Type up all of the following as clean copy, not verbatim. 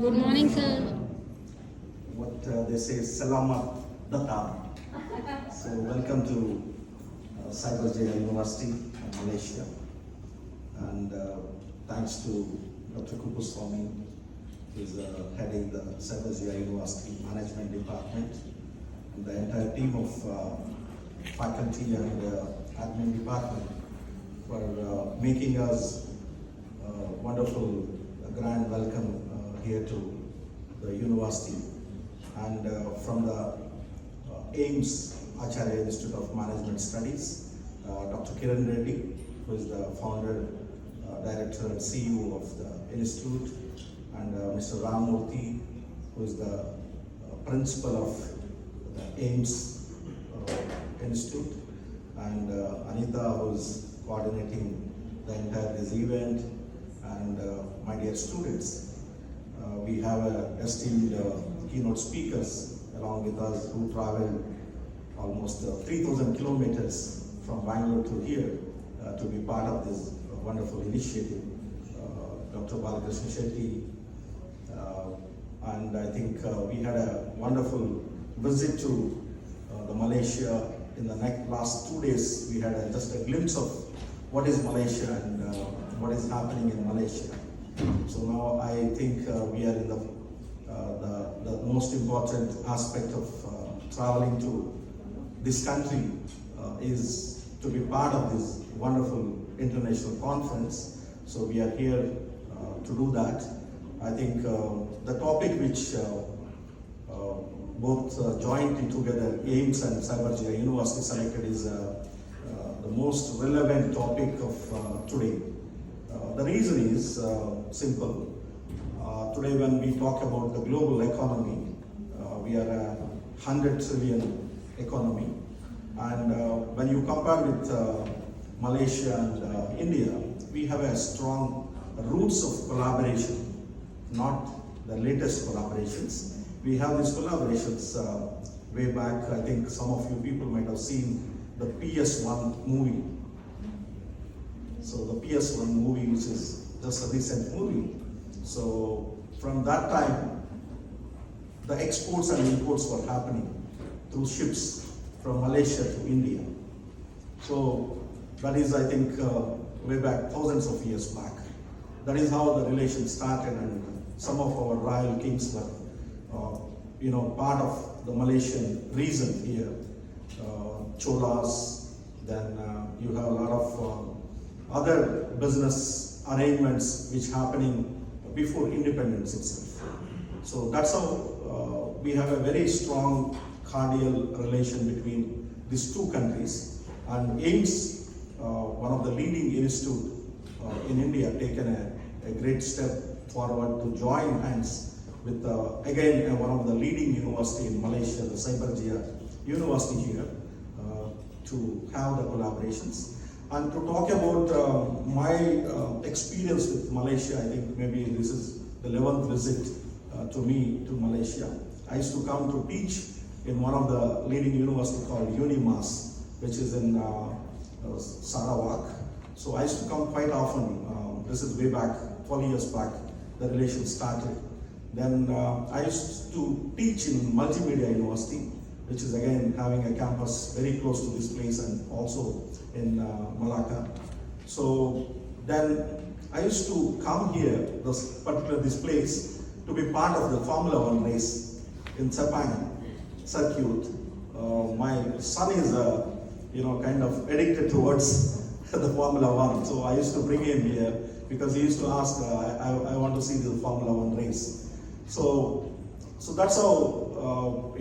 Good morning, sir. What they say, Selamat Datang. So welcome to Cyberjaya University in Malaysia. And thanks to Dr. Kupuswamy, who is heading the Cyberjaya University Management Department, and the entire team of faculty and admin department for making us wonderful, grand welcome here to the university. And from the AIMS Acharya Institute of Management Studies, Dr. Kiran Reddy, who is the founder, director and CEO of the institute, and Mr. Ramurthy, who is the principal of the AIMS Institute, and Anita, who is coordinating the entire this event, and my dear students. We have esteemed keynote speakers along with us who traveled almost 3,000 kilometers from Bangalore to here to be part of this wonderful initiative. Dr. Krishna Shetty, and I think we had a wonderful visit to the Malaysia. In the last 2 days, we had just a glimpse of what is Malaysia and what is happening in Malaysia. So now I think we are in the most important aspect of traveling to this country is to be part of this wonderful international conference. So we are here to do that. I think the topic which both jointly together, AIMS and Cyberjaya University selected is the most relevant topic of today. The reason is simple. Today when we talk about the global economy, we are a 100 trillion economy. And when you compare with Malaysia and India, we have a strong roots of collaboration, not the latest collaborations. We have these collaborations way back. I think some of you people might have seen the PS1 movie. So the PS1 movie, which is just a recent movie. So from that time, the exports and imports were happening through ships from Malaysia to India. So that is, I think, way back thousands of years back. That is how the relation started, and some of our royal kings were, part of the Malaysian region here. Cholas, then you have a lot of other business arrangements which happening before independence itself. So that's how we have a very strong cordial relation between these two countries. And AIMS, one of the leading institute in India, taken a great step forward to join hands with again one of the leading university in Malaysia, the Cyberjaya University here, to have the collaborations. And to talk about my experience with Malaysia, I think maybe this is the 11th visit to me to Malaysia. I used to come to teach in one of the leading university called UNIMAS, which is in Sarawak. So I used to come quite often. This is way back, 12 years back, the relation started. Then I used to teach in Multimedia University, which is again having a campus very close to this place and also in Malacca. So then I used to come here, this place, to be part of the Formula 1 race in Sepang circuit. My son is kind of addicted towards the Formula 1. So I used to bring him here because he used to ask, I want to see the Formula 1 race. So that's how,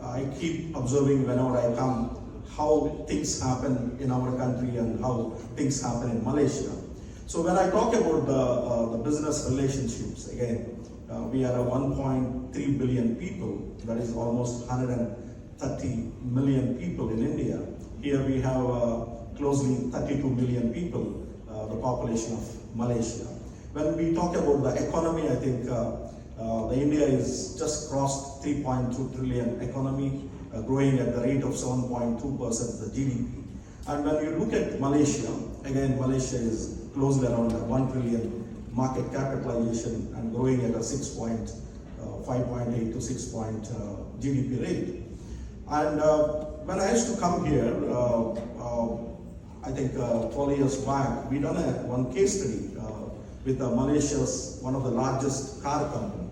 I keep observing whenever I come how things happen in our country and how things happen in Malaysia. So when I talk about the business relationships, again, we are a 1.3 billion people, that is almost 130 million people in India. Here we have closely 32 million people, the population of Malaysia. When we talk about the economy, I think the India is just crossed 3.2 trillion economy, growing at the rate of 7.2% the GDP. And when you look at Malaysia, again Malaysia is closely around 1 trillion market capitalization and growing at a 5.8 to 6 point GDP rate. And when I used to come here, I think 12 years back, we done one case study with Malaysia's one of the largest car company,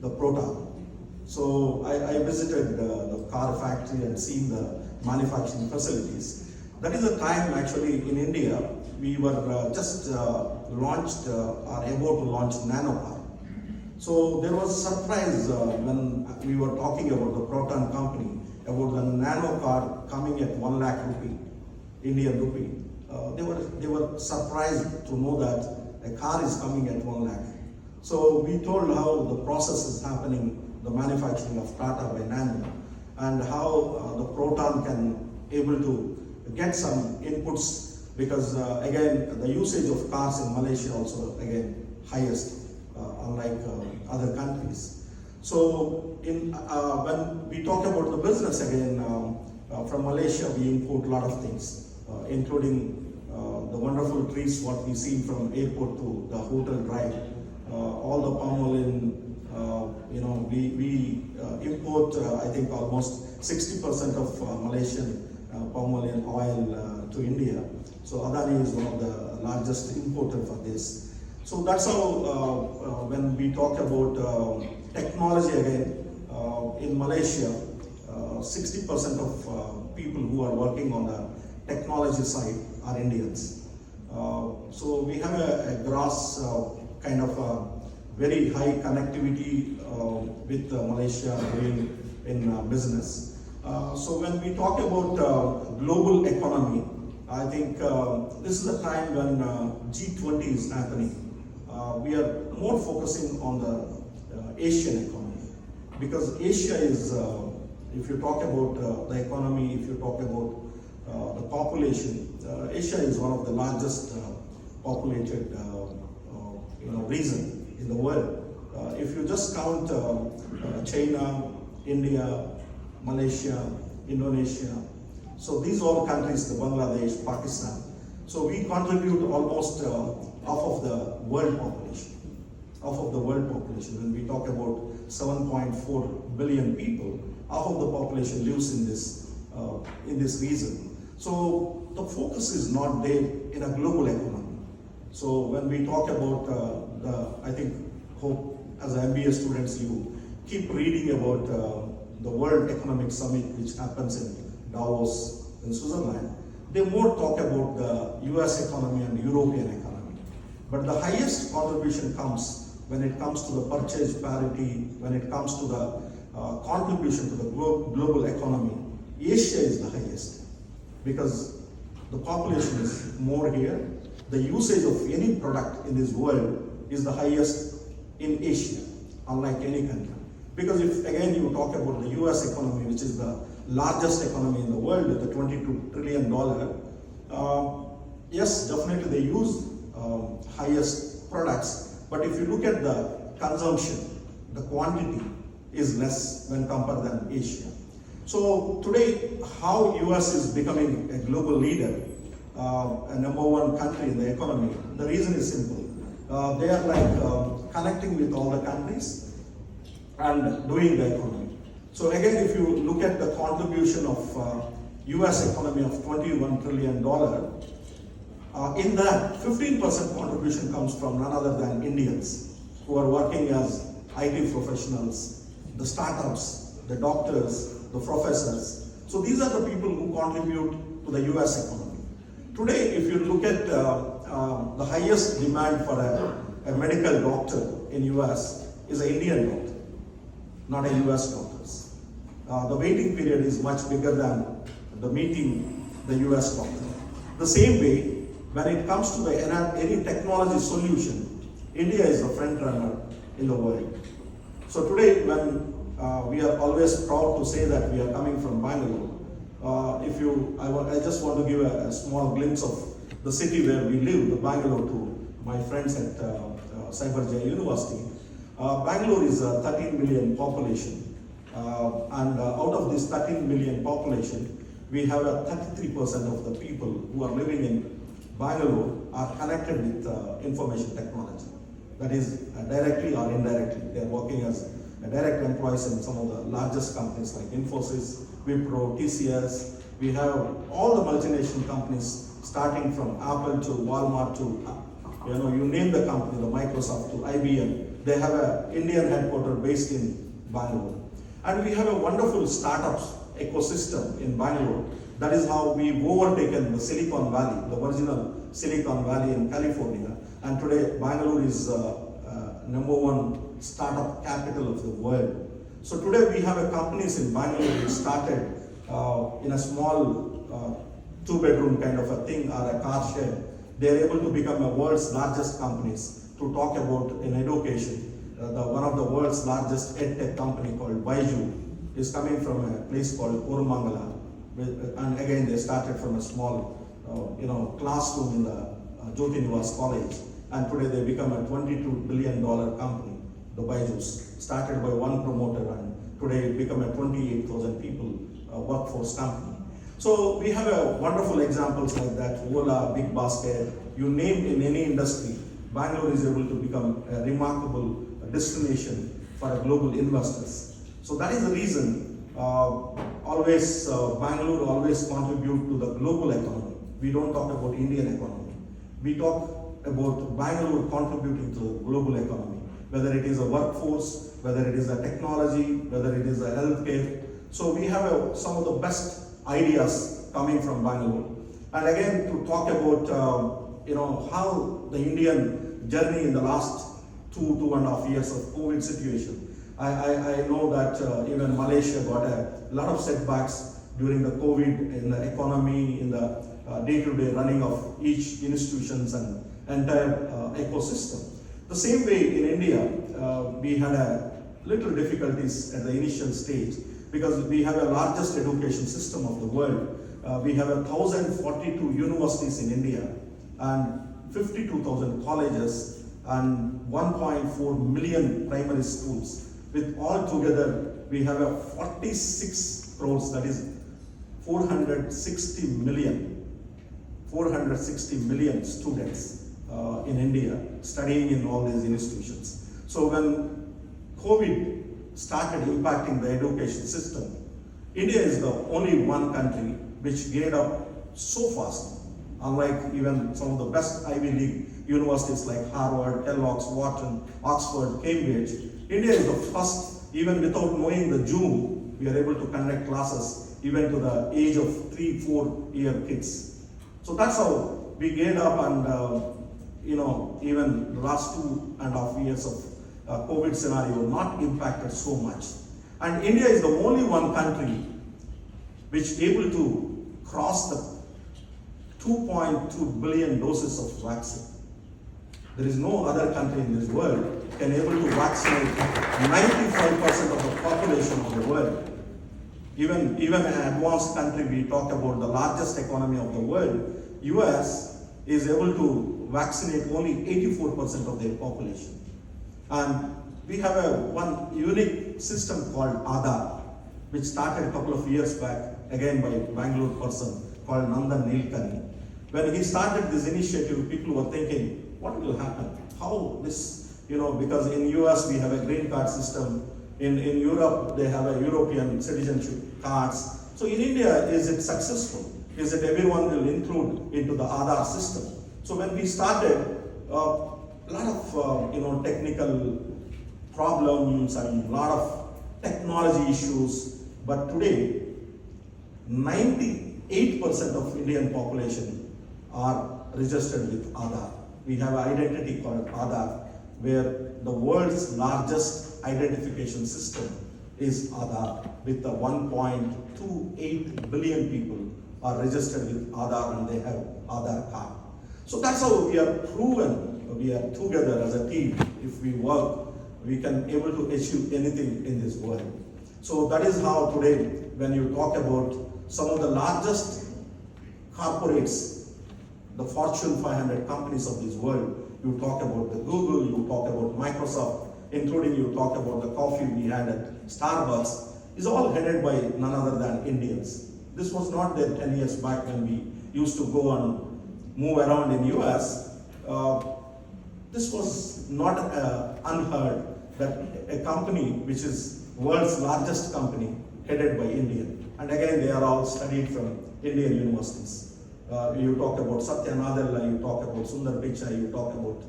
the Proton. So I visited the car factory and seen the manufacturing facilities. That is the time actually in India, we were just launched, or about to launch nano car. So there was a surprise when we were talking about the Proton company, about the nano car coming at 1 lakh rupee, Indian rupee. They were surprised to know that a car is coming at 1 lakh. So we told how the process is happening, the manufacturing of Tata by Nano, and how the Proton can able to get some inputs, because again the usage of cars in Malaysia also again highest, unlike other countries. So when we talk about the business again, from Malaysia we import a lot of things, including the wonderful trees what we see from airport to the hotel drive, all the palm oil, we import I think almost 60% of Malaysian palm oil to India. So Adani is one of the largest importer for this. So that's how when we talk about technology again, in Malaysia, 60% of people who are working on the technology side are Indians. So we have a gross kind of very high connectivity with Malaysia in business. So when we talk about global economy, I think this is a time when G20 is happening. We are more focusing on the Asian economy, because Asia is, if you talk about the economy, if you talk about the population, Asia is one of the largest populated region in the world. If you just count China, India, Malaysia, Indonesia, so these all countries, the Bangladesh, Pakistan, so we contribute almost half of the world population. When we talk about 7.4 billion people, half of the population lives in this region. So the focus is not there in a global economy. So when we talk about I think, hope as MBA students you keep reading about the World Economic Summit which happens in Davos in Switzerland. They more talk about the US economy and European economy. But the highest contribution comes when it comes to the purchase parity, when it comes to the contribution to the global economy. Asia is the highest, because the population is more here. The usage of any product in this world is the highest in Asia, unlike any country. Because if again you talk about the US economy, which is the largest economy in the world with the $22 trillion, yes, definitely they use highest products. But if you look at the consumption, the quantity is less when compared than Asia. So today, how US is becoming a global leader, a #1 country in the economy, the reason is simple. They are like connecting with all the countries and doing the economy. So again, if you look at the contribution of US economy of $21 trillion, in that 15% contribution comes from none other than Indians who are working as IT professionals, the startups, the doctors, the professors. So these are the people who contribute to the US economy. Today, if you look at the highest demand for a medical doctor in US is an Indian doctor, not a US doctors. The waiting period is much bigger than the meeting the US doctor. The same way, when it comes to any technology solution, India is the front runner in the world. So today, when we are always proud to say that we are coming from Bangalore, I just want to give a small glimpse of the city where we live, the Bangalore, to my friends at Cyberjaya University. Bangalore is a 13 million population, and out of this 13 million population, we have a 33% of the people who are living in Bangalore are connected with information technology. That is directly or indirectly. They are working as direct employees in some of the largest companies like Infosys, Wipro, TCS. We have all the multinational companies starting from Apple to Walmart to, you name the company, the Microsoft to IBM. They have an Indian headquarters based in Bangalore. And we have a wonderful startups ecosystem in Bangalore. That is how we've overtaken the Silicon Valley, the original Silicon Valley in California. And today, Bangalore is #1 startup capital of the world. So today we have companies in Bangalore which started in a small 2-bedroom kind of a thing or a car shed. They are able to become the world's largest companies to talk about in education. One of the world's largest edtech company called Byju is coming from a place called Koromangala. And again, they started from a small classroom in the Jyoti Nivas College. And today they become a $22 billion company. The Byju's started by one promoter and today become a 28,000 people workforce company. So we have wonderful examples like that. Ola, Big Basket, you name in any industry, Bangalore is able to become a remarkable destination for global investors. So that is the reason Bangalore always contribute to the global economy. We don't talk about Indian economy. We talk about Bangalore contributing to the global economy, whether it is a workforce, whether it is a technology, whether it is a healthcare. So we have some of the best ideas coming from Bangalore. And again, to talk about how the Indian journey in the last 2.5 years of COVID situation. I know that even Malaysia got a lot of setbacks during the COVID in the economy, in the day-to-day running of each institutions and entire ecosystem. The same way in India, we had a little difficulties at the initial stage because we have the largest education system of the world. We have 1,042 universities in India and 52,000 colleges and 1.4 million primary schools. With all together, we have 46 crores, that is 460 million students in India studying in all these institutions. So when COVID started impacting the education system, India is the only one country which geared up so fast, unlike even some of the best Ivy League universities like Harvard, Kellogg's, Wharton, Oxford, Cambridge. India is the first, even without knowing the Zoom, we are able to conduct classes even to the age of 3-4 year kids. So that's how we geared up and even the last 2.5 years of COVID scenario not impacted so much. And India is the only one country which able to cross the 2.2 billion doses of vaccine. There is no other country in this world can able to vaccinate 95% of the population of the world. Even an advanced country, we talk about the largest economy of the world, US is able to vaccinate only 84% of their population. And we have one unique system called Aadhaar, which started a couple of years back, again by Bangalore person called Nandan Nilekani. When he started this initiative, people were thinking, what will happen? How this, because in US we have a green card system, in Europe they have a European citizenship cards. So in India, is it successful? Is it everyone will include into the Aadhaar system? So when we started, a lot of technical problems and a lot of technology issues, but today 98% of Indian population are registered with Aadhaar. We have an identity called Aadhaar, where the world's largest identification system is Aadhaar, with the 1.28 billion people are registered with Aadhaar and they have Aadhaar card. So that's how we are proven, we are together as a team. If we work, we can able to achieve anything in this world. So that is how today, when you talk about some of the largest corporates, the Fortune 500 companies of this world, you talk about the Google, you talk about Microsoft, including you talk about the coffee we had at Starbucks, is all headed by none other than Indians. This was not there 10 years back when we used to go and move around in US, this was not unheard that a company which is world's largest company headed by Indian, and again they are all studied from Indian universities. You talk about Satya Nadella, you talk about Sundar Pichai, you talk about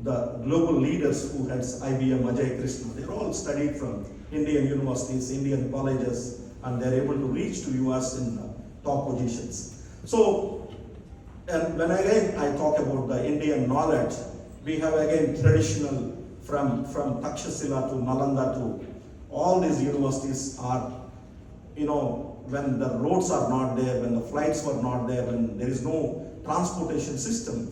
the global leaders who heads IBM, Ajay Krishna. They're all studied from Indian universities, Indian colleges, and they're able to reach to US in top positions. So, and when again I talk about the Indian knowledge, we have again traditional from Takshashila to Nalanda to all these universities are, when the roads are not there, when the flights were not there, when there is no transportation system,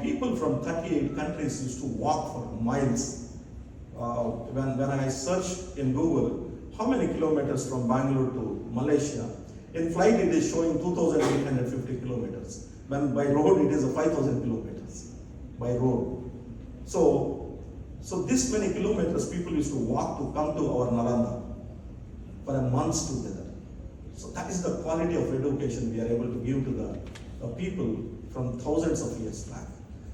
people from 38 countries used to walk for miles. When I searched in Google, how many kilometers from Bangalore to Malaysia, in flight it is showing 2,850 kilometers. When by road it is 5,000 kilometers by road. So this many kilometers people used to walk to come to our Nalanda for a month together. So that is the quality of education we are able to give to the people from thousands of years back.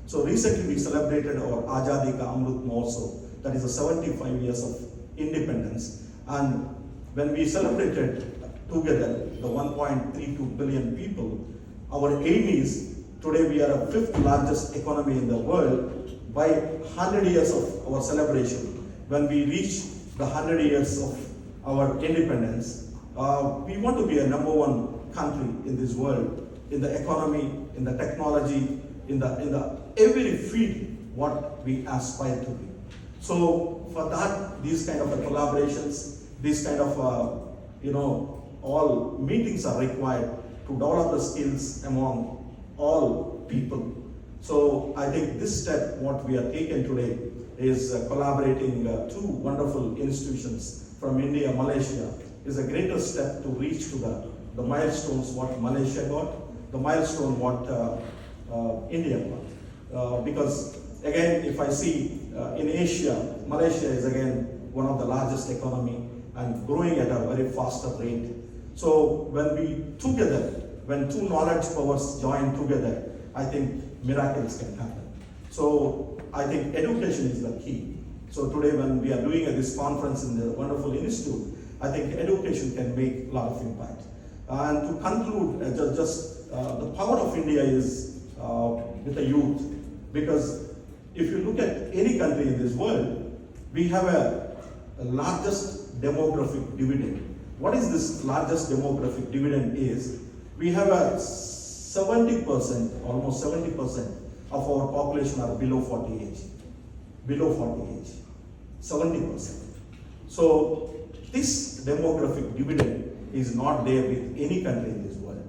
So recently we celebrated our Azadi Ka Amrit Mahotsav, that is the 75 years of independence. And when we celebrated together, the 1.32 billion people, our aim is, today we are the 5th largest economy in the world. By 100 years of our celebration, when we reach the 100 years of our independence, we want to be a #1 country in this world, in the economy, in the technology, in the every field what we aspire to be. So for that, these kind of collaborations, these kind of all meetings are required to develop the skills among all people. So I think this step, what we are taking today, is collaborating two wonderful institutions from India, Malaysia, is a greater step to reach to the milestones what Malaysia got, the milestone what India got. Because again, if I see in Asia, Malaysia is again one of the largest economy and growing at a very faster rate. So when we together, when two knowledge powers join together, I think miracles can happen. So I think education is the key. So today when we are doing this conference in the wonderful institute, I think education can make a lot of impact. And to conclude, the power of India is with the youth, because if you look at any country in this world, we have a largest demographic dividend. What is this largest demographic dividend is, we have a 70%, almost 70% of our population are below 40 age. Below 40 age, 70%. So this demographic dividend is not there with any country in this world.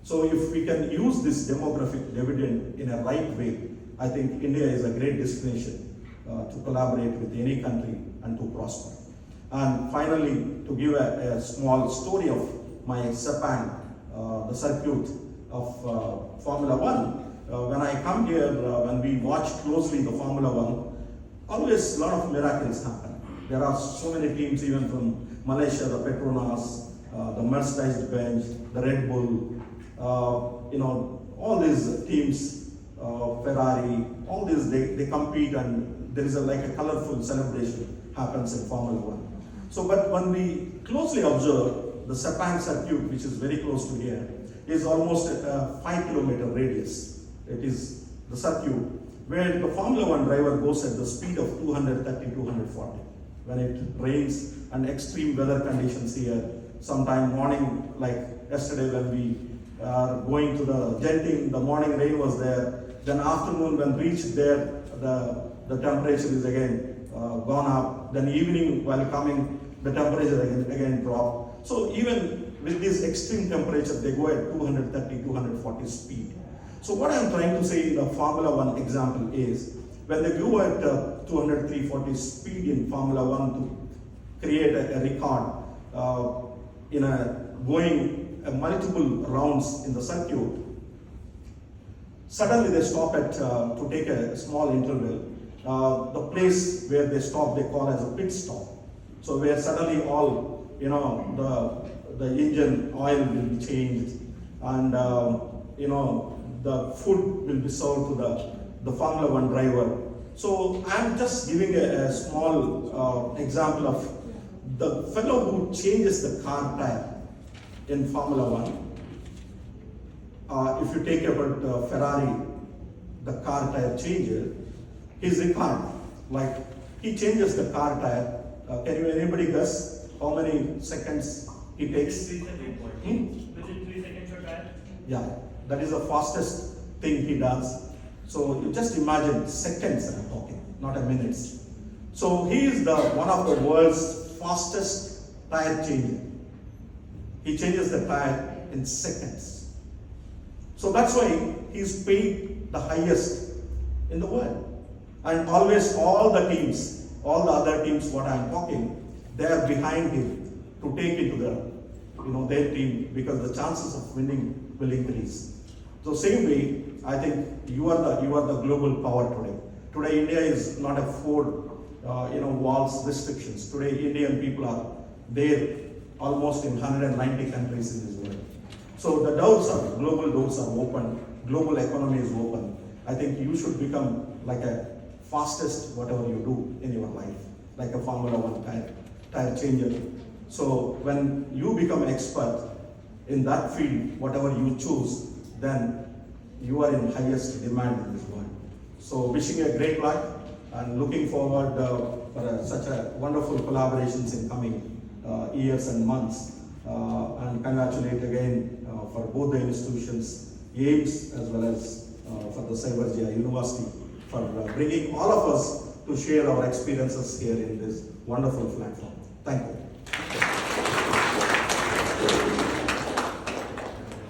So if we can use this demographic dividend in a right way, I think India is a great destination to collaborate with any country and to prosper. And finally, to give a small story of my Sepang, the circuit of Formula One. When I come here, when we watch closely the Formula One, always a lot of miracles happen. There are so many teams, even from Malaysia, the Petronas, the Mercedes-Benz, the Red Bull, all these teams, Ferrari, all these, they compete, and there is like a colorful celebration happens in Formula One. So, but when we closely observe the Sepang circuit, which is very close to here, is almost a 5-kilometer radius. It is the circuit where the Formula One driver goes at the speed of 230, 240. When it rains and extreme weather conditions here, sometime morning, like yesterday when we are going to the Genting, the morning rain was there. Then afternoon when reached there, the temperature is again gone up. Then evening while coming, the temperature again dropped. So even with this extreme temperature, they go at 230, 240 speed. So what I'm trying to say in the Formula One example is, when they go at 200, 340 speed in Formula One to create a record in going multiple rounds in the circuit, suddenly they stop at to take a small interval. The place where they stop, they call as a pit stop. So where suddenly all, the engine oil will be changed, and the food will be served to the Formula One driver. So I'm just giving a small example of the fellow who changes the car tire in Formula One. If you take about Ferrari, the car tire changer, he's required. Like he changes the car tire. Can you anybody guess how many seconds he takes? 3 seconds. Within 3 seconds your tire? Yeah, that is the fastest thing he does. So you just imagine seconds I'm talking, not a minutes. So he is one of the world's fastest tire changer. He changes the tire in seconds. So that's why he's paid the highest in the world. And always all the teams, all the other teams what I'm talking, they are behind him to take it to their team, because the chances of winning will increase. So same way, I think you are the global power today. Today India is not a walls restrictions. Today Indian people are there almost in 190 countries in this world. So the global doors are open, global economy is open. I think you should become like a fastest whatever you do in your life, like a Formula One tire changer. So when you become expert in that field, whatever you choose, then you are in highest demand in this world. So wishing you a great luck and looking forward for such a wonderful collaborations in coming years and months. And congratulate again for both the institutions, AIMS as well as for the Cyberjaya University, for bringing all of us to share our experiences here in this wonderful platform. Thank you.